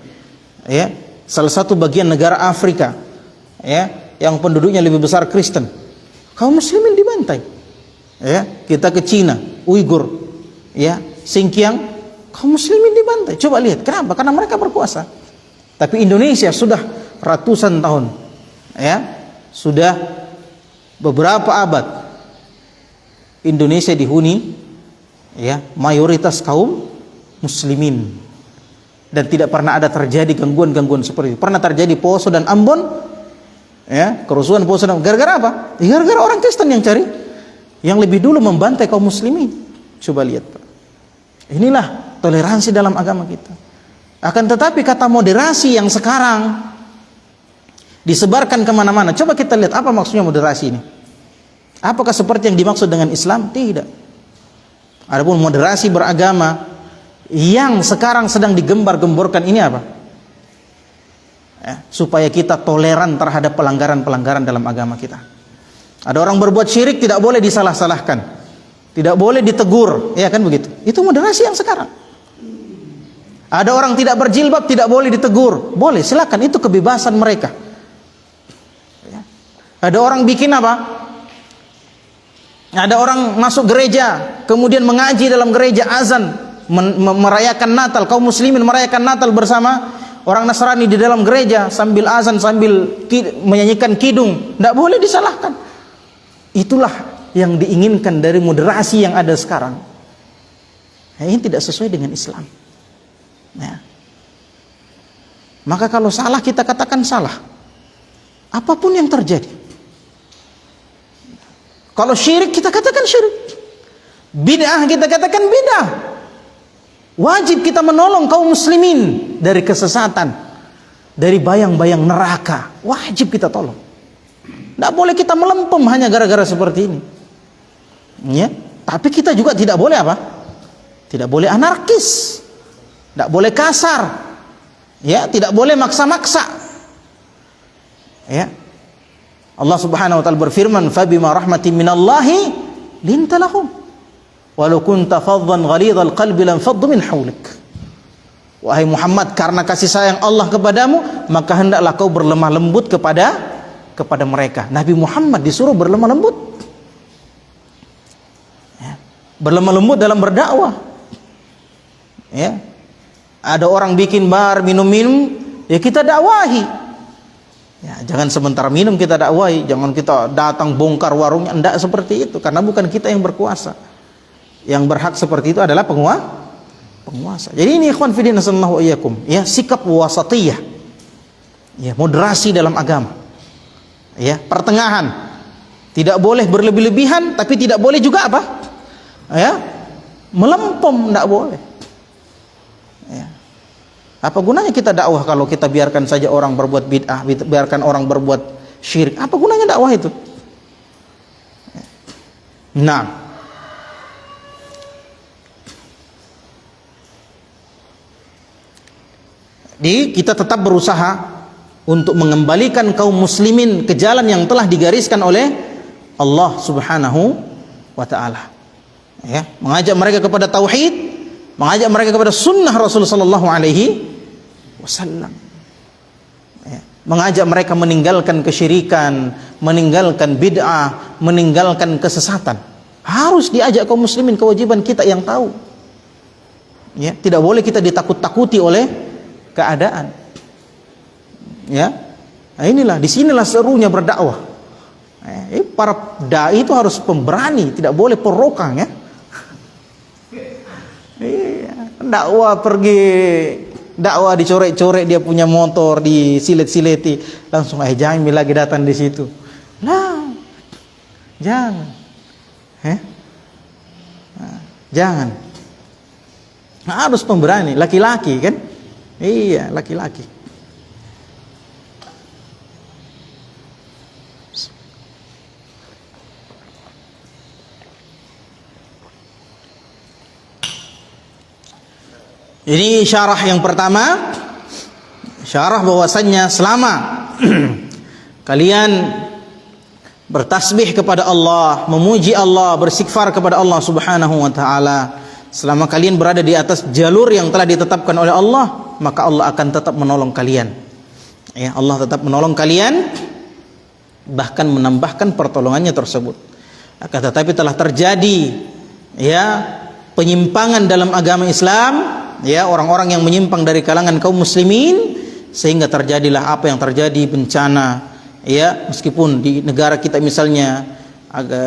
Ya, salah satu bagian negara Afrika, ya, yang penduduknya lebih besar Kristen, kaum muslimin dibantai. Ya, kita ke Cina, Uighur, ya, Xinjiang, kaum muslimin dibantai. Coba lihat, kenapa? Karena mereka berkuasa. Tapi Indonesia sudah ratusan tahun, ya, sudah beberapa abad Indonesia dihuni, ya, mayoritas kaum muslimin, dan tidak pernah ada terjadi gangguan-gangguan seperti itu. Pernah terjadi Poso dan Ambon, ya, kerusuhan Poso dan, gara-gara apa? Gara-gara orang Kristen yang cari, yang lebih dulu membantai kaum muslimin. Coba lihat, Pak. Inilah toleransi dalam agama kita. Akan tetapi kata moderasi yang sekarang disebarkan kemana-mana, coba kita lihat apa maksudnya moderasi ini. Apakah seperti yang dimaksud dengan Islam? Tidak. Adapun moderasi beragama yang sekarang sedang digembar-gemborkan ini apa? Supaya kita toleran terhadap pelanggaran-pelanggaran dalam agama kita. Ada orang berbuat syirik, tidak boleh disalah-salahkan, tidak boleh ditegur, ya kan begitu. Itu moderasi yang sekarang. Ada orang tidak berjilbab, tidak boleh ditegur, boleh, silakan, itu kebebasan mereka. Ada orang bikin apa? Ada orang masuk gereja, kemudian mengaji dalam gereja, azan, merayakan Natal, kaum muslimin merayakan Natal bersama orang Nasrani di dalam gereja sambil azan, sambil menyanyikan kidung, tidak boleh disalahkan. Itulah yang diinginkan dari moderasi yang ada sekarang. Ini tidak sesuai dengan Islam. Ya. Maka kalau salah kita katakan salah, apapun yang terjadi. Kalau syirik kita katakan syirik, bid'ah kita katakan bid'ah. Wajib kita menolong kaum muslimin dari kesesatan, dari bayang-bayang neraka. Wajib kita tolong. Tidak boleh kita melempem hanya gara-gara seperti ini. Ya, tapi kita juga tidak boleh apa? Tidak boleh anarkis, tidak boleh kasar, ya, tidak boleh maksa-maksa. Ya. Allah Subhanahu wa taala berfirman, "Fabima rahmatin minallahi linta lahum, walau kunta faddan ghalidhal qalbi lam faddu min hawlik." Wahai Muhammad, karena kasih sayang Allah kepadamu, maka hendaklah kau berlemah lembut kepada mereka. Nabi Muhammad disuruh berlemah lembut. Ya. Berlemah lembut dalam berdakwah. Ya. Ada orang bikin bar, minum-minum, ya kita dakwahi. Ya, jangan sementara minum kita dakwahi, jangan kita datang bongkar warungnya, enggak seperti itu, karena bukan kita yang berkuasa. Yang berhak seperti itu adalah penguasa. Jadi ini ikhwan fillah sallallahu iyyakum, ya, sikap wasatiyah. Ya, moderasi dalam agama. Ya, pertengahan. Tidak boleh berlebih-lebihan, tapi tidak boleh juga apa? Ya, melempem, enggak boleh. Ya. Apa gunanya kita dakwah kalau kita biarkan saja orang berbuat bid'ah, biarkan orang berbuat syirik? Apa gunanya dakwah itu? Nah, kita tetap berusaha untuk mengembalikan kaum muslimin ke jalan yang telah digariskan oleh Allah Subhanahu wa taala. Ya, mengajak mereka kepada tauhid, mengajak mereka kepada sunnah Rasul sallallahu alaihi wasallam. Ya, mengajak mereka meninggalkan kesyirikan, meninggalkan bid'ah, meninggalkan kesesatan. Harus diajak kaum muslimin, kewajiban kita yang tahu. Ya, tidak boleh kita ditakut-takuti oleh keadaan. Ya, nah inilah, disinilah serunya berdakwah. Para dai itu harus pemberani, tidak boleh perokang, ya. Dakwah pergi, dakwah dicorek-corek, dia punya motor disilet-sileti, langsung jangan lagi datang di situ. Nah, jangan, jangan. Harus pemberani, laki-laki kan? Iya, laki-laki. Ini syarah yang pertama, syarah bahwasannya selama kalian bertasbih kepada Allah, memuji Allah, beristighfar kepada Allah Subhanahu wa taala. Selama kalian berada di atas jalur yang telah ditetapkan oleh Allah, maka Allah akan tetap menolong kalian. Ya, Allah tetap menolong kalian, bahkan menambahkan pertolongannya tersebut. Akan tetapi telah terjadi ya penyimpangan dalam agama Islam, ya, orang-orang yang menyimpang dari kalangan kaum muslimin, sehingga terjadilah apa yang terjadi, bencana. Ya, meskipun di negara kita misalnya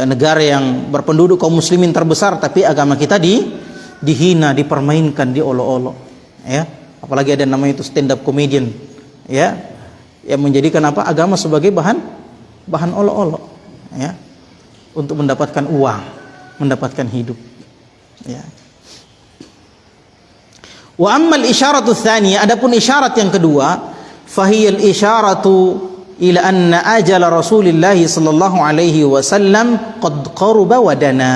negara yang berpenduduk kaum muslimin terbesar, tapi agama kita dihina, dipermainkan, diolok-olok. Ya, apalagi ada namanya itu stand up comedian, ya, yang menjadikan apa agama sebagai bahan olok-olok, ya, untuk mendapatkan uang, mendapatkan hidup. Ya. Wa ammal isyaratu tsaniyah, adapun isyarat yang kedua, fahiyal isyaratu ila anna ajala Rasulillah sallallahu alaihi wasallam qad qaruba wa dana.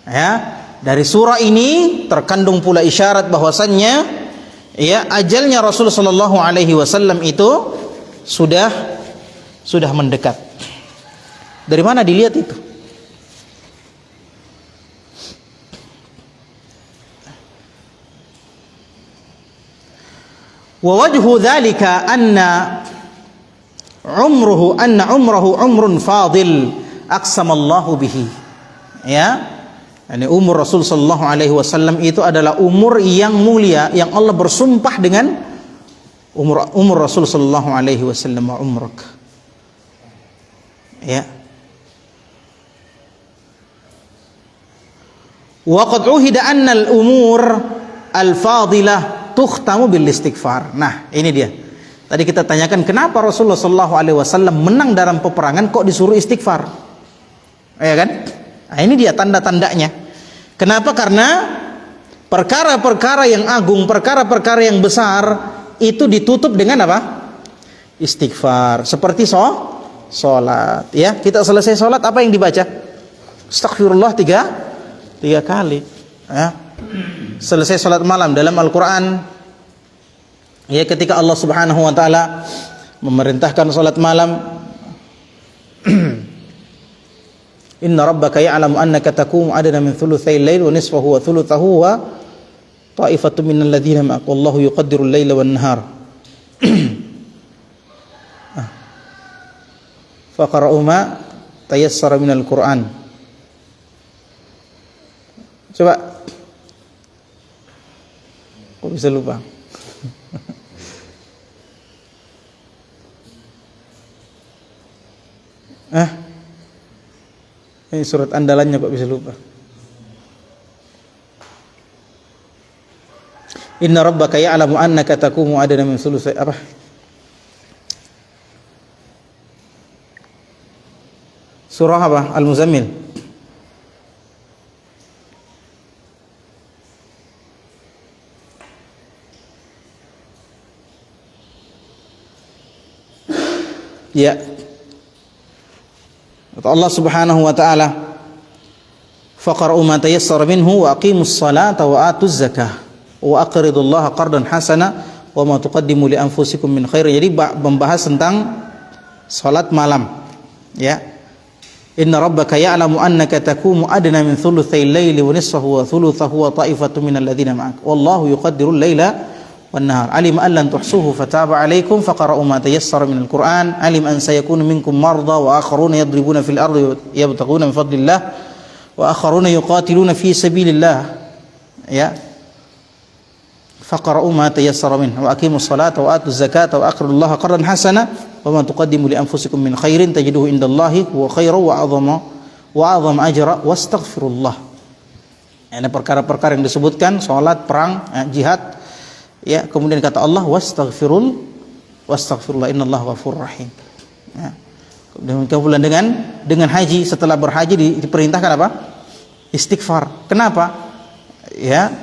Ya, dari surah ini terkandung pula isyarat bahwasannya ya ajalnya Rasul sallallahu alaihi wasallam itu sudah mendekat. Dari mana dilihat itu? Wa wajhu dzalika anna umruhu umrun fadil aqsamallahu bihi. Ya, ini umur Rasul sallallahu alaihi wasallam itu adalah umur yang mulia yang Allah bersumpah dengan umur Rasul sallallahu alaihi wasallam, umruk. Ya. Wa qad uhida anna al-umur al-fadilah tukhtamu bil istighfar. Nah, ini dia. Tadi kita tanyakan kenapa Rasulullah sallallahu alaihi wasallam menang dalam peperangan kok disuruh istighfar. Ya kan? Nah, ini dia tanda-tandanya. Kenapa? Karena perkara-perkara yang agung, perkara-perkara yang besar itu ditutup dengan apa? Istighfar. Seperti salat, ya. Kita selesai salat apa yang dibaca? Astaghfirullah tiga kali, ya. Selesai salat malam dalam Al-Qur'an, ya, ketika Allah Subhanahu wa taala memerintahkan salat malam, inna rabbaka ya'lamu annaka taqumu adna min thulutsay al-lail wa nisfahu wa thuluthahu wa ta'ifatun minal ladzina ma'aka wallahu yuqaddiru al-laila wan nahar. Faqra'u ma tayassara minal Qur'an. Coba. Kok bisa lupa? Ini surat andalannya kok bisa lupa. Inna rabbaka ya'lamu annaka taqumu adna min thulutsay apa? Surah apa? Al-Muzammil. Ya. Kata Allah Subhanahu wa taala, faqra'u ma tayassara minhu wa aqimus salata wa atuz zakah wa aqridullaha qardan hasana wa ma tuqaddimu li anfusikum min khair. Jadi membahas tentang salat malam, ya. Inna rabbaka ya'lamu annaka taqumu adna min thulutsay al-laili wa nisfahu wa thuluthahu wa ta'ifatun minal ladzina ma'ak wallahu yuqaddiru al-laila wan-nahar. Alim an lan tuhsuhu fataba 'alaikum faqra'u ma tayassara minal Qur'an. Alim an sayakunu minkum marda wa akharuna yadribuna fil ardi yabtaghuna min fadlillah wa akharuna yuqatiluna fi sabilillah. Ya. Faqra'u ma tayassara minhu wa aqimus salata wa atuz zakata wa aqridullaha qardan hasana wa ma tuqaddimu li anfusikum min khairin tajiduhu indallahi huwa khairan wa 'azama ajra wastaghfirullah. Ini perkara-perkara yang disebutkan, salat, perang, jihad. Ya, kemudian kata Allah wastaghfirullah innallaha ghafurur rahim. Ya. Kemudian dengan haji, setelah berhaji diperintahkan apa? Istighfar. Kenapa? Ya.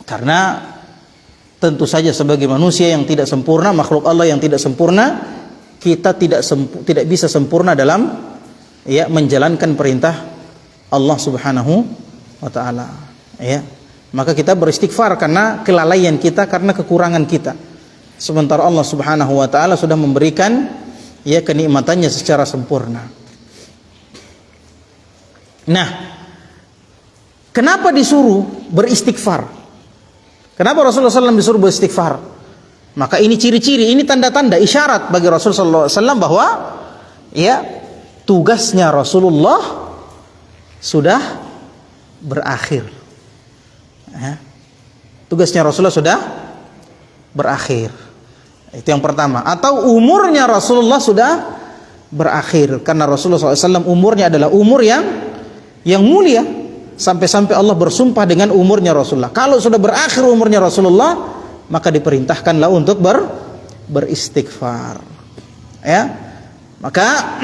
Karena tentu saja sebagai manusia yang tidak sempurna, makhluk Allah yang tidak sempurna, kita tidak bisa sempurna dalam ya menjalankan perintah Allah Subhanahu wa taala. Ya. Maka kita beristighfar karena kelalaian kita, karena kekurangan kita. Sementara Allah Subhanahu wa taala sudah memberikan ya kenikmatannya secara sempurna. Nah, kenapa disuruh beristighfar? Kenapa Rasulullah SAW disuruh beristighfar? Maka ini ciri-ciri, ini tanda-tanda, isyarat bagi Rasulullah SAW bahwa ya tugasnya Rasulullah sudah berakhir. Ya. Tugasnya Rasulullah sudah berakhir. Itu yang pertama. Atau umurnya Rasulullah sudah berakhir, karena Rasulullah SAW umurnya adalah umur yang mulia, sampai-sampai Allah bersumpah dengan umurnya Rasulullah. Kalau sudah berakhir umurnya Rasulullah, maka diperintahkanlah untuk beristighfar. Ya, maka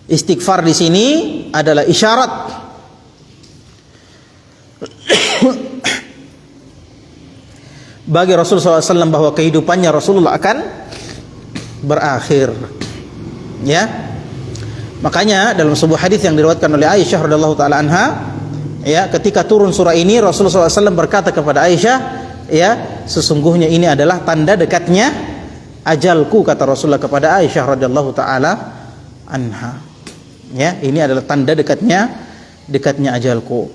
istighfar di sini adalah isyarat bagi Rasulullah SAW bahwa kehidupannya Rasulullah akan berakhir. Ya. Makanya dalam sebuah hadis yang diriwayatkan oleh Aisyah radhiyallahu taala anha, ya, ketika turun surah ini Rasulullah SAW berkata kepada Aisyah, ya, sesungguhnya ini adalah tanda dekatnya ajalku, kata Rasulullah kepada Aisyah radhiyallahu taala anha. Ya, ini adalah tanda dekatnya ajalku.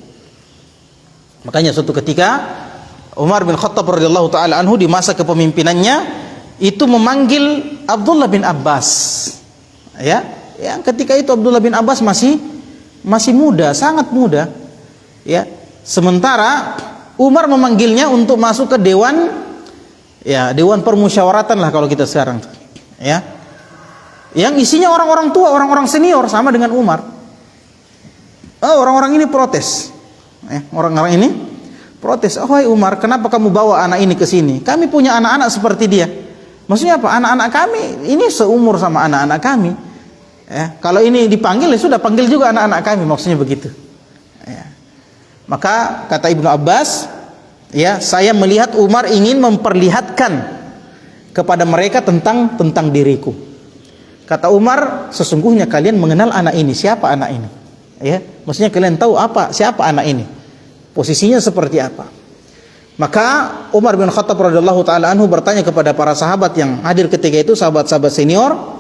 Makanya suatu ketika Umar bin Khattab radhiyallahu taala anhu di masa kepemimpinannya itu memanggil Abdullah bin Abbas. Ya, yang ketika itu Abdullah bin Abbas masih muda, sangat muda. Ya, sementara Umar memanggilnya untuk masuk ke dewan permusyawaratan lah kalau kita sekarang. Ya. Yang isinya orang-orang tua, orang-orang senior sama dengan Umar. Orang-orang ini protes. Orang-orang ini protes. "Oh, hai Umar, kenapa kamu bawa anak ini ke sini? Kami punya anak-anak seperti dia." Maksudnya apa? Anak-anak kami ini seumur sama anak-anak kami. Ya, kalau ini dipanggil, ya sudah panggil juga anak-anak kami, maksudnya begitu. Ya. Maka kata Ibnu Abbas, ya, saya melihat Umar ingin memperlihatkan kepada mereka tentang diriku. Kata Umar, sesungguhnya kalian mengenal anak ini, siapa anak ini? Ya, maksudnya kalian tahu siapa anak ini, posisinya seperti apa. Maka Umar bin Khattab radhiyallahu taala anhu bertanya kepada para sahabat yang hadir ketika itu, sahabat-sahabat senior,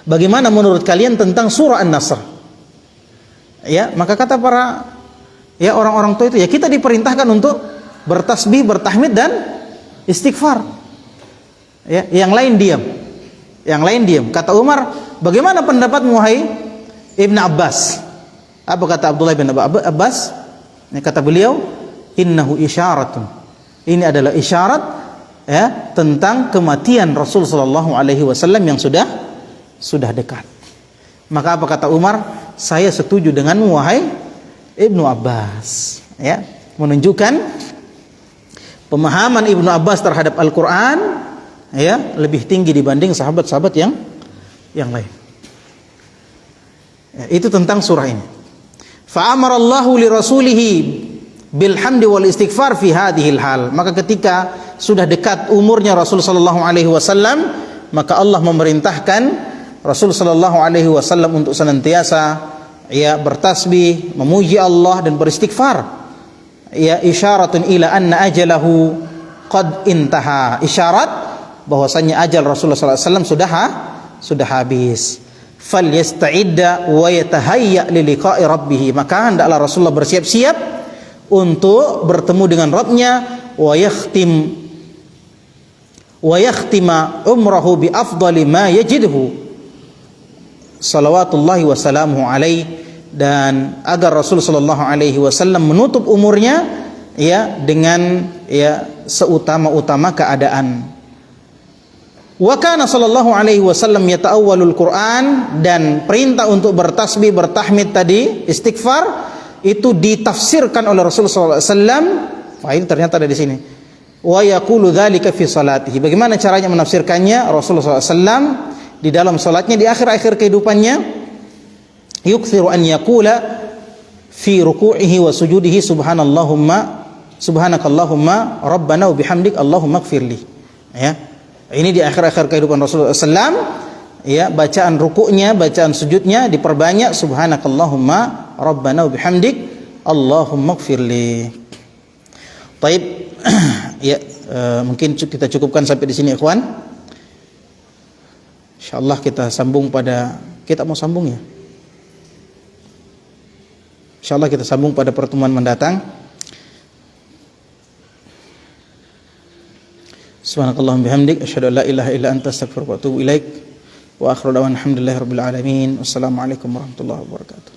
bagaimana menurut kalian tentang surah An-Nasr? Ya, maka kata para orang-orang tua itu, ya, kita diperintahkan untuk bertasbih, bertahmid dan istighfar. Ya, yang lain diam. Kata Umar, bagaimana pendapatmu wahai Ibn Abbas? Apa kata Abdullah bin Abbas? Kata beliau, innahu isyaratun. Ini adalah isyarat, ya, tentang kematian Rasul sallallahu alaihi wasallam yang sudah dekat. Maka apa kata Umar? Saya setuju dengan wahai Ibnu Abbas. Ya, menunjukkan pemahaman Ibnu Abbas terhadap Al-Quran, ya, lebih tinggi dibanding sahabat-sahabat yang lain. Ya, itu tentang surah ini. Fa'amarallahu li rasulihi bilhamdi wal istighfar fi hadhil hal. Maka ketika sudah dekat umurnya Rasul sallallahu alaihi wasallam, maka Allah memerintahkan Rasul sallallahu alaihi wasallam untuk senantiasa, ya, bertasbih, memuji Allah dan beristighfar. Ya, isyaratun ila anna ajalahu qad intaha. Isyarat bahwasanya ajal Rasulullah sallallahu alaihi wasallam sudah habis. Falyasta'idda wa yatahayya li liqa'i rabbih. Maka hendaklah Rasulullah bersiap-siap untuk bertemu dengan Rabbnya, wa yakhtima umrahu bi afdali ma yajidhu salawatullahi wassalamuhu alaihi, dan agar Rasul sallallahu alaihi wasallam menutup umurnya, ya, dengan, ya, seutama-utama keadaan. Wa kana sallallahu alaihi wasallam yata'awwalul Quran, dan perintah untuk bertasbih, bertahmid tadi, istighfar, itu ditafsirkan oleh Rasulullah sallallahu alaihi wasallam. Ini ternyata ada di sini. Wa yaqulu dzalika fi salatihi. Bagaimana caranya menafsirkannya? Rasulullah sallallahu alaihi wasallam di dalam salatnya, di akhir-akhir kehidupannya, yukthiru an yaqula fi ruku'ihi wa sujudihi subhanakallahumma rabbana wa bihamdik allahumma ighfirli. Ya. Ini di akhir-akhir kehidupan Rasulullah SAW, ya, bacaan rukuknya, bacaan sujudnya diperbanyak, subhanakallahumma rabbana wa bihamdik allahumma ighfirli. Baik. Ya, mungkin kita cukupkan sampai di sini, ikhwan. Insyaallah kita sambung pada, kita mau sambung ya. Insyaallah kita sambung pada pertemuan mendatang. Subhanakallahumma bihamdik asyhadu an la ilaha illa anta astaghfiruka wa atubu ilaik. Wa akhiru da'wana alhamdulillahi rabbil alamin. Wassalamualaikum warahmatullahi wabarakatuh.